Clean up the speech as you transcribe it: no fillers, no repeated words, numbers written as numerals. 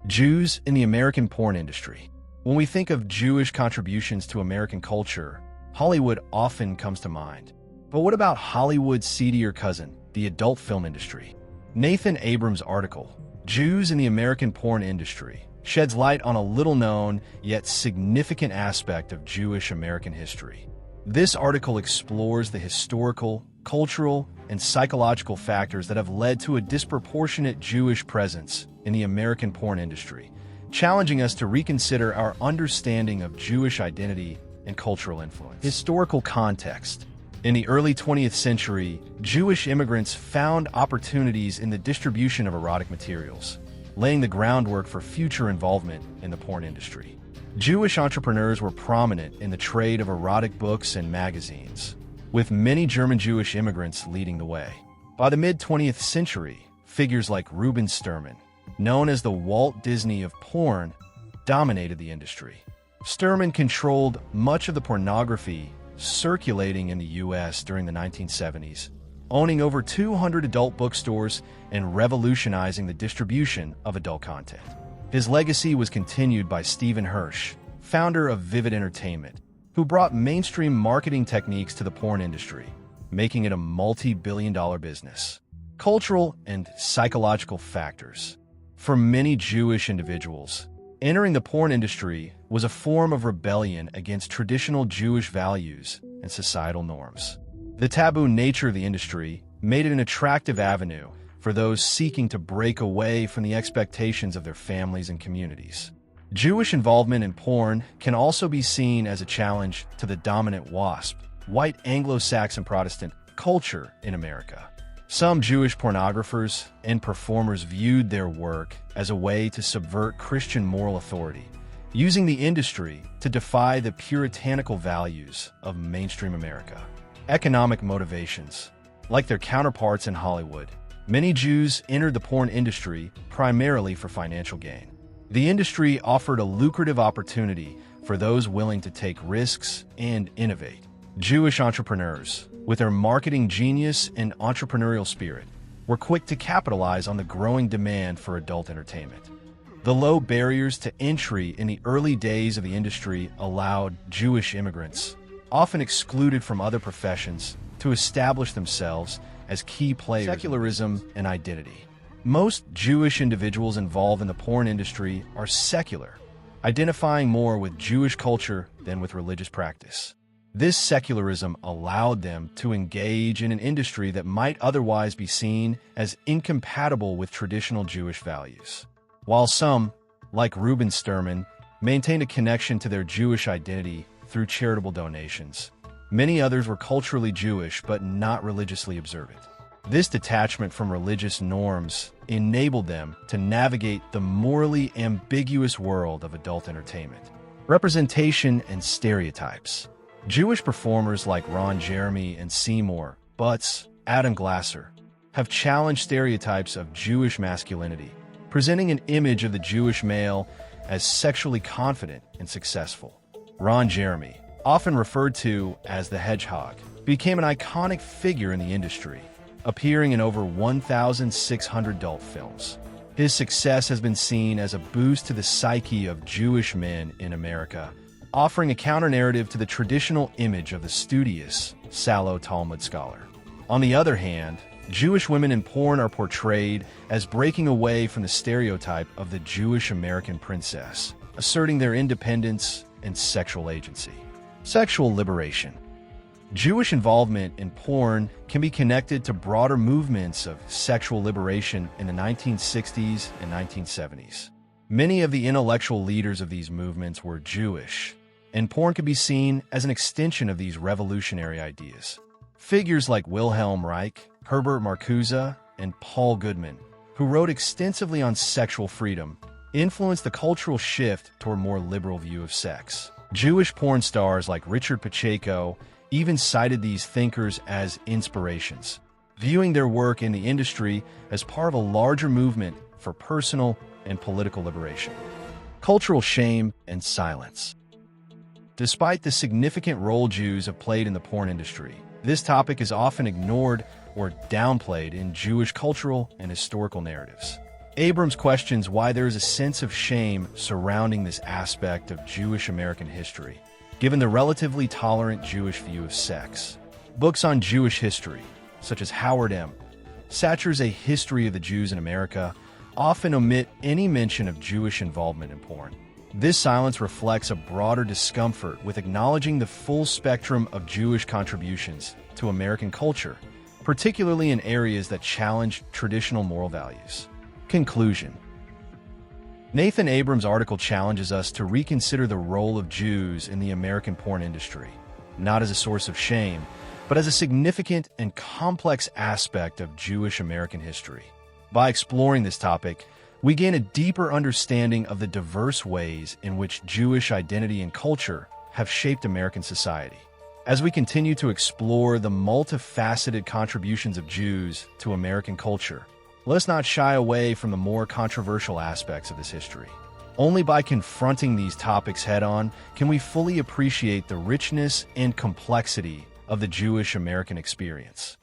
Jews in the American porn industry. When we think of Jewish contributions to American culture, Hollywood often comes to mind. But what about Hollywood's seedier cousin, the adult film industry? Nathan Abrams' article, Jews in the American Porn Industry, sheds light on a little-known, yet significant aspect of Jewish American history. This article explores the historical, cultural, and psychological factors that have led to a disproportionate Jewish presence in the American porn industry, challenging us to reconsider our understanding of Jewish identity and cultural influence. Historical context. In the early 20th century, Jewish immigrants found opportunities in the distribution of erotic materials, laying the groundwork for future involvement in the porn industry. Jewish entrepreneurs were prominent in the trade of erotic books and magazines, with many German Jewish immigrants leading the way. By the mid-20th century, figures like Reuben Sturman, known as the Walt Disney of Porn, dominated the industry. Sturman controlled much of the pornography circulating in the U.S. during the 1970s, owning over 200 adult bookstores and revolutionizing the distribution of adult content. His legacy was continued by Steven Hirsch, founder of Vivid Entertainment, who brought mainstream marketing techniques to the porn industry, making it a multi-billion-dollar business. Cultural and psychological factors. For many Jewish individuals, entering the porn industry was a form of rebellion against traditional Jewish values and societal norms. The taboo nature of the industry made it an attractive avenue for those seeking to break away from the expectations of their families and communities. Jewish involvement in porn can also be seen as a challenge to the dominant WASP, white Anglo-Saxon Protestant, culture in America. Some Jewish pornographers and performers viewed their work as a way to subvert Christian moral authority, using the industry to defy the puritanical values of mainstream America. Economic motivations. Like their counterparts in Hollywood, many Jews entered the porn industry primarily for financial gain. The industry offered a lucrative opportunity for those willing to take risks and innovate. Jewish entrepreneurs, with their marketing genius and entrepreneurial spirit, were quick to capitalize on the growing demand for adult entertainment. The low barriers to entry in the early days of the industry allowed Jewish immigrants, often excluded from other professions, to establish themselves as key players. Secularism and identity. Most Jewish individuals involved in the porn industry are secular, identifying more with Jewish culture than with religious practice. This secularism allowed them to engage in an industry that might otherwise be seen as incompatible with traditional Jewish values. While some, like Reuben Sturman, maintained a connection to their Jewish identity through charitable donations, many others were culturally Jewish but not religiously observant. This detachment from religious norms enabled them to navigate the morally ambiguous world of adult entertainment. Representation and stereotypes. Jewish performers like Ron Jeremy and Seymour Butts, Adam Glasser, have challenged stereotypes of Jewish masculinity, presenting an image of the Jewish male as sexually confident and successful. Ron Jeremy, often referred to as the Hedgehog, became an iconic figure in the industry, appearing in over 1,600 adult films. His success has been seen as a boost to the psyche of Jewish men in America, offering a counter-narrative to the traditional image of the studious, sallow Talmud scholar. On the other hand, Jewish women in porn are portrayed as breaking away from the stereotype of the Jewish American princess, asserting their independence and sexual agency. Sexual liberation. Jewish involvement in porn can be connected to broader movements of sexual liberation in the 1960s and 1970s. Many of the intellectual leaders of these movements were Jewish, and porn could be seen as an extension of these revolutionary ideas. Figures like Wilhelm Reich, Herbert Marcuse, and Paul Goodman, who wrote extensively on sexual freedom, influenced the cultural shift toward a more liberal view of sex. Jewish porn stars like Richard Pacheco even cited these thinkers as inspirations, viewing their work in the industry as part of a larger movement for personal and political liberation. Cultural shame and silence. Despite the significant role Jews have played in the porn industry, this topic is often ignored or downplayed in Jewish cultural and historical narratives. Abrams questions why there is a sense of shame surrounding this aspect of Jewish American history, given the relatively tolerant Jewish view of sex. Books on Jewish history, such as Howard M. Satcher's A History of the Jews in America, often omit any mention of Jewish involvement in porn. This silence reflects a broader discomfort with acknowledging the full spectrum of Jewish contributions to American culture, particularly in areas that challenge traditional moral values. Conclusion. Nathan Abrams' article challenges us to reconsider the role of Jews in the American porn industry, not as a source of shame, but as a significant and complex aspect of Jewish American history. By exploring this topic, we gain a deeper understanding of the diverse ways in which Jewish identity and culture have shaped American society. As we continue to explore the multifaceted contributions of Jews to American culture, let's not shy away from the more controversial aspects of this history. Only by confronting these topics head-on can we fully appreciate the richness and complexity of the Jewish American experience.